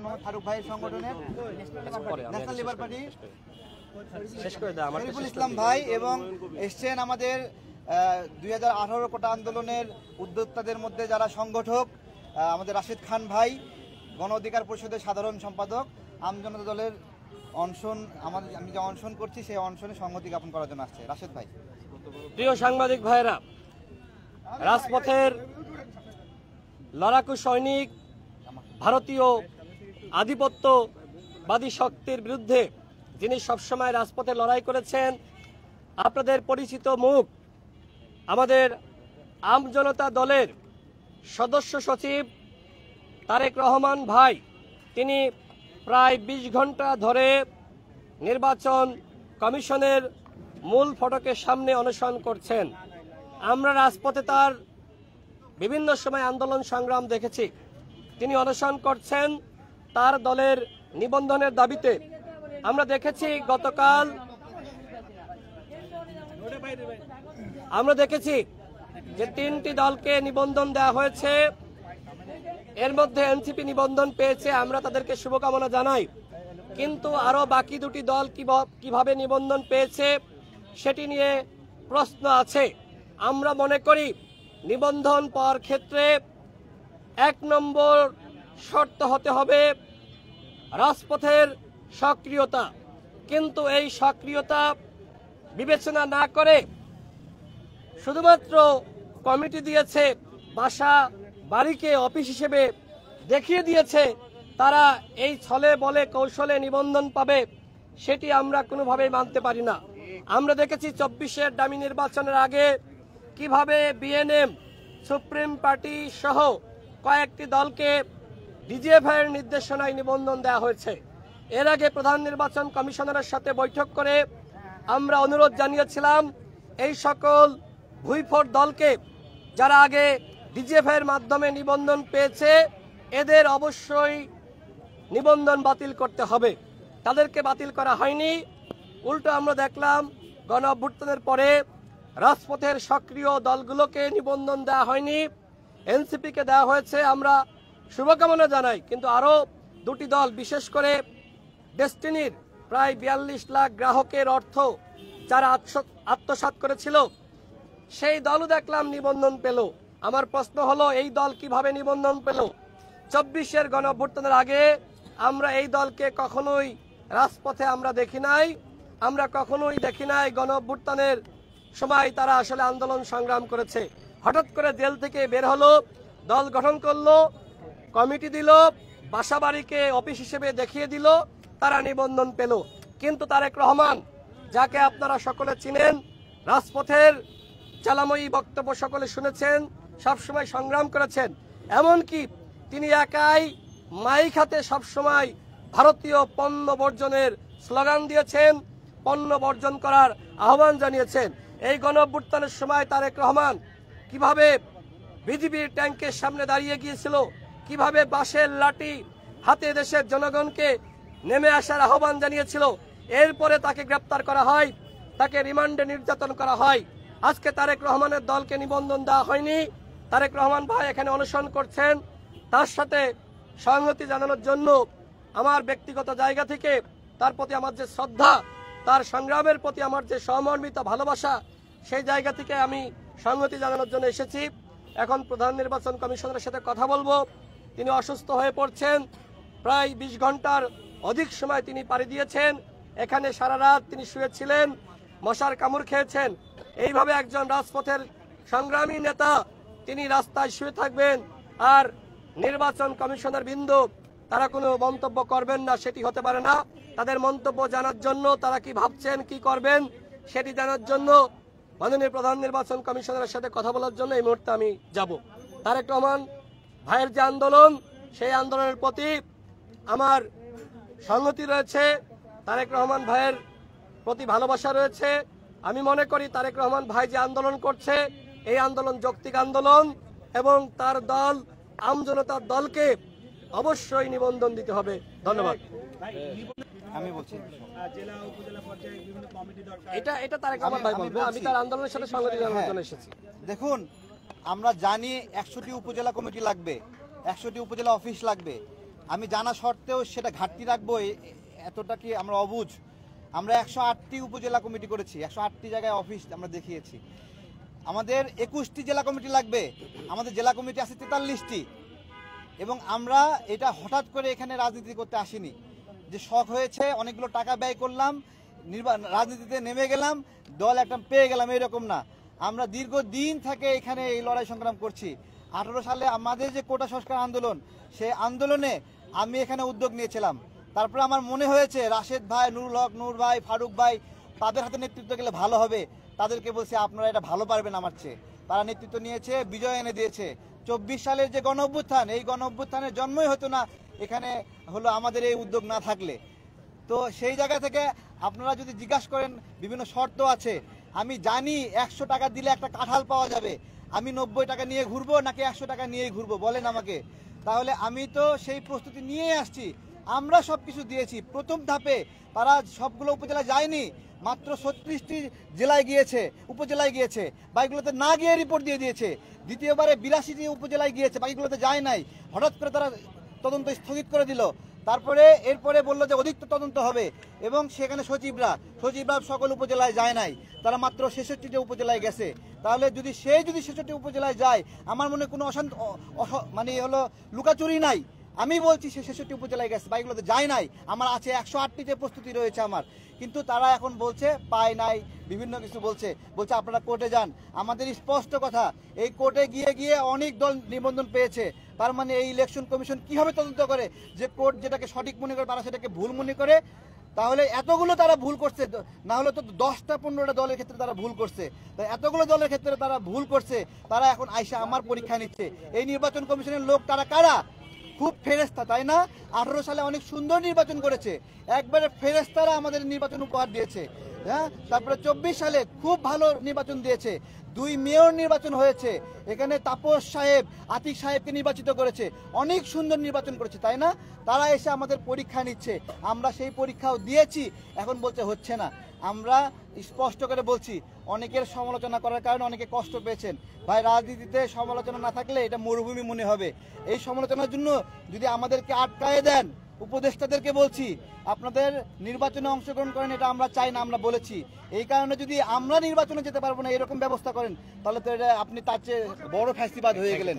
মোহাম্মদ ফারুক ভাইয়ের সংগঠনের national labour party Shariful Islam ভাই এবং এসছেন আমাদের 2018 কোটা আন্দোলনের উদ্যোক্তাদের মধ্যে যারা সংগঠক আমাদের রাশেদ খান ভাই, গণ অধিকার পরিষদের সাধারণ সম্পাদক, আমজনতা দলের অনশন আমি যে অনশন করছি সেই অনশনে সংহতি জ্ঞাপন করার জন্য আসছে। রাশেদ ভাই। প্রিয় সাংবাদিক ভাইরা, রাজপথের লড়াকু সৈনিক ভারতীয় আধিপত্যবাদী শক্তির বিরুদ্ধে যিনি সবসময় রাজপথে লড়াই করেছেন, আপনাদের পরিচিত মুখ আমাদের আমজনতা দলের সদস্য সচিব তারেক রহমান ভাই, তিনি প্রায় 20 ঘন্টা ধরে নির্বাচন কমিশনের মূল ফটকের সামনে অনশন করছেন। আমরা রাজপথে তার বিভিন্ন সময় আন্দোলন সংগ্রাম দেখেছি। তিনি অনশন করছেন তার দলের নিবন্ধনের দাবিতে। আমরা দেখেছি গতকাল যে 3টি দলকে নিবন্ধন দেওয়া হয়েছে, এর মধ্যে এনসিপি নিবন্ধন পেয়েছে, আমরা তাদেরকে শুভকামনা জানাই। কিন্তু আরো বাকি 2টি দল কিভাবে নিবন্ধন পেয়েছে সেটি নিয়ে প্রশ্ন আছে। আমরা মনে করি নিবন্ধন পাওয়ার ক্ষেত্রে 1 নম্বর শর্ত হতে হবে রাজপথের সক্রিয়তা। কিন্তু এই সক্রিয়তা বিবেচনা না করে শুধুমাত্র কমিটি দিয়েছে, বাসা বাড়িকে অফিস হিসেবে দেখিয়ে দিয়েছে তারা এই ছলে বলে কৌশলে নিবন্ধন পাবে, সেটি আমরা কোনোভাবেই মানতে পারি না। আমরা দেখেছি 24-এর ডামি নির্বাচনের আগে কিভাবে বিএনএম, সুপ্রিম পার্টি সহ কয়েকটি দলকে ডিজিএফআই এর নির্দেশনায় নিবন্ধন দেওয়া হয়েছে। এর আগে প্রধান নির্বাচন কমিশনারের সাথে বৈঠক করে আমরা অনুরোধ জানিয়েছিলাম এই সকল ভুইফোর দলকে, যারা আগে ডিজিএফআই এর মাধ্যমে নিবন্ধন পেয়েছে, এদের অবশ্যই নিবন্ধন বাতিল করতে হবে। তাদেরকে বাতিল করা হয়নি, উল্টো আমরা দেখলাম গণ অভ্যুত্থানের পরে রাজপথের সক্রিয় দলগুলোকে নিবন্ধন দেওয়া হয়নি, এনসিপিকে দেওয়া হয়েছে। আমরা শুভকামনা জানাই। কিন্তু আরো 2টি দল, বিশেষ করে ডেস্টিনির প্রায় 42 লাখ গ্রাহকের অর্থ যারা আত্মসাৎ করেছিল, সেই দলও দেখলাম নিবন্ধন পেল। আমার প্রশ্ন হলো, এই দল কিভাবে নিবন্ধন পেল? 24-এর গণ অভ্যুত্থানের আগে আমরা এই দলকে কখনোই রাজপথে আমরা দেখি নাই। আমরা কখনোই দেখি নাই গণ অভ্যুত্থানের সময় তারা আসলে আন্দোলন সংগ্রাম করেছে। হঠাৎ করে জেল থেকে বের হলো, দল গঠন করলো, কমিটি দিল, বাসা বাড়িকে অফিস হিসেবে দেখিয়ে দিল, তারা নিবন্ধন পেল। কিন্তু তারেক রহমান, যাকে আপনারা সকলে চিনেন, রাজপথের জ্বালাময়ী বক্তব্য সকলে শুনেছেন, সবসময় সংগ্রাম করেছেন, এমনকি তিনি একাই মাইক হাতে সবসময় ভারতীয় পণ্য বর্জনের স্লোগান দিয়েছেন, পণ্য বর্জন করার আহ্বান জানিয়েছেন। এই গণ অভ্যুত্থানের সময় তারেক রহমান কিভাবে বিজিবির ট্যাঙ্কের সামনে দাঁড়িয়ে গিয়েছিল, কিভাবে বাঁশের লাঠি হাতে দেশের জনগণকে নেমে আসার আহ্বান জানিয়েছিল। এরপরে তাকে গ্রেপ্তার করা হয়, তাকে রিমান্ডে নির্যাতন করা হয়। আজকে তারেক রহমানের দলকে নিবন্ধন দেওয়া হয়নি। তারেক রহমান ভাই এখানে অনশন করছেন, তার সাথে সংহতি জানানোর জন্য আমার ব্যক্তিগত জায়গা থেকে তার প্রতি আমার যে শ্রদ্ধা, তার সংগ্রামের প্রতি আমার যে সহমর্মিতা, ভালোবাসা, সেই জায়গা থেকে আমি সংহতি জানানোর জন্য এসেছি। এখন প্রধান নির্বাচন কমিশনারের সাথে কথা বলবো। তিনি অসুস্থ হয়ে পড়ছেন, প্রায় 20 ঘন্টার অধিক সময় তিনি পাড়ি দিয়েছেন। এখানে সারা রাত তিনি শুয়েছিলেন, মশার কামড় খেয়েছেন। এইভাবে একজন রাজপথের সংগ্রামী নেতা তিনি রাস্তায় শুয়ে থাকবেন আর নির্বাচন কমিশনার বিন্দু তারা কোনো মন্তব্য করবেন না, সেটি হতে পারে না। তাদের মন্তব্য জানার জন্য, তারা কি ভাবছেন, কি করবেন, সেটি জানার জন্য মাননীয় প্রধান নির্বাচন কমিশনারের সাথে কথা বলার জন্য এই মুহূর্তে আমি যাব। তারেক রহমান ভাইয়ের যে আন্দোলন, সেই আন্দোলনের প্রতি আমার সংহতি রয়েছে, তারেক রহমান ভাইয়ের প্রতি ভালোবাসা রয়েছে। আমি মনে করি তারেক রহমান ভাই যে আন্দোলন করছে, এই আন্দোলন যৌক্তিক আন্দোলন এবং তার দল আমজনতার দলকে অবশ্যই নিবন্ধন দিতে হবে। ধন্যবাদ। আমি বলছি এটা তারেক রহমান ভাই বলবে, আমি তার আন্দোলনের সাথে সংগতি জানানোর জন্য এসেছি। দেখুন, আমরা জানি 100টি উপজেলা কমিটি লাগবে, 100টি উপজেলা অফিস লাগবে। আমি জানা সত্ত্বেও সেটা ঘাটতি রাখবো এতটা কি আমরা অবুঝ? আমরা 108টি উপজেলা কমিটি করেছি, 108টি জায়গায় অফিস আমরা দেখিয়েছি। আমাদের 21টি জেলা কমিটি লাগবে, আমাদের জেলা কমিটি আছে 43টি। এবং আমরা এটা হঠাৎ করে এখানে রাজনীতি করতে আসিনি, যে শখ হয়েছে অনেকগুলো টাকা ব্যয় করলাম, রাজনীতিতে নেমে গেলাম, দল একটা পেয়ে গেলাম, এরকম না। আমরা দীর্ঘদিন থেকে এখানে এই লড়াই সংগ্রাম করছি। 18 সালে আমাদের যে কোটা সংস্কার আন্দোলন, সেই আন্দোলনে আমি এখানে উদ্যোগ নিয়েছিলাম। তারপরে আমার মনে হয়েছে রাশেদ ভাই, নুরুল হক, নূর ভাই, ফারুক ভাই, তাদের হাতে নেতৃত্ব গেলে ভালো হবে। তাদেরকে বলছি আপনারা এটা ভালো পারবেন আমার চেয়ে। তারা নেতৃত্ব নিয়েছে, বিজয় এনে দিয়েছে। 24 সালের যে গণ অভ্যুত্থান, এই গণ অভ্যুত্থানের জন্মই হতো না এখানে হলো আমাদের এই উদ্যোগ না থাকলে। তো সেই জায়গা থেকে আপনারা যদি জিজ্ঞাসা করেন, বিভিন্ন শর্ত আছে। আমি জানি 100 টাকা দিলে একটা কাঁঠাল পাওয়া যাবে। আমি 90 টাকা নিয়ে ঘুরবো নাকি 100 টাকা নিয়েই ঘুরবো বলেন আমাকে? তাহলে আমি তো সেই প্রস্তুতি নিয়েই আসছি। আমরা সব কিছু দিয়েছি। প্রথম ধাপে তারা সবগুলো উপজেলায় যায়নি, মাত্র 36টি জেলায় গিয়েছে, উপজেলায় গিয়েছে, বাকিগুলোতে না গিয়ে রিপোর্ট দিয়ে দিয়েছে। দ্বিতীয়বারে 82টি উপজেলায় গিয়েছে, বাকিগুলোতে যায় নাই। হঠাৎ করে তারা তদন্ত স্থগিত করে দিল। তারপরে এরপরে বললো যে অধিক তদন্ত হবে, এবং সেখানে সচিবরা সকল উপজেলায় যায় নাই, তারা মাত্র 66টি উপজেলায় গেছে। তাহলে যদি 66টি উপজেলায় যায়, আমার মনে কোনো মানে হলো লুকাচুরি নাই। আমি বলছি সে 66টি উপজেলায় গেছে, বাইকগুলোতে যায় নাই। আমার আছে 108টিতে প্রস্তুতি রয়েছে আমার। কিন্তু তারা এখন বলছে পায় নাই, বিভিন্ন কিছু বলছে আপনারা কোর্টে যান। আমাদের স্পষ্ট কথা, এই কোর্টে গিয়ে অনেক দল নিবন্ধন পেয়েছে। তার মানে এই ইলেকশন কমিশন কিভাবে তদন্ত করে যে কোর্ট যেটাকে সঠিক মনে করে তারা সেটাকে ভুল মনে করে? তাহলে এতগুলো তারা ভুল করছে, না হলে তো 10টা-15টা দলের ক্ষেত্রে তারা ভুল করছে। তাই এতগুলো দলের ক্ষেত্রে তারা ভুল করছে, তারা এখন আইসা আমার পরীক্ষা নিচ্ছে। এই নির্বাচন কমিশনের লোক তারা কারা? খুব ফেরেস্তা, তাই না? 18 সালে অনেক সুন্দর নির্বাচন করেছে, একবারে ফেরেস্তারা আমাদের নির্বাচন উপহার দিয়েছে। হ্যাঁ, তারপরে 24 সালে খুব ভালো নির্বাচন দিয়েছে, 2 মেয়র নির্বাচন হয়েছে, এখানে তাপস সাহেব, আতিক সাহেবকে নির্বাচিত করেছে, অনেক সুন্দর নির্বাচন করেছে, তাই না? তারা এসে আমাদের পরীক্ষা নিচ্ছে, আমরা সেই পরীক্ষাও দিয়েছি, এখন বলছে হচ্ছে না। আমরা স্পষ্ট করে বলছি, অনেকের সমালোচনা করার কারণে অনেকে কষ্ট পেয়েছেন। ভাই, রাজনীতিতে সমালোচনা না থাকলে এটা মরুভূমি মনে হবে। এই সমালোচনার জন্য যদি আমাদেরকে আটকায়ে দেন, উপদেষ্টাদেরকে বলছি আপনাদের নির্বাচনে অংশগ্রহণ করেন, এটা আমরা চাই না, আমরা বলেছি। এই কারণে যদি আমরা নির্বাচনে যেতে পারবো না এরকম ব্যবস্থা করেন, তাহলে তো এটা আপনি তার চেয়ে বড় ফ্যাসিবাদ হয়ে গেলেন।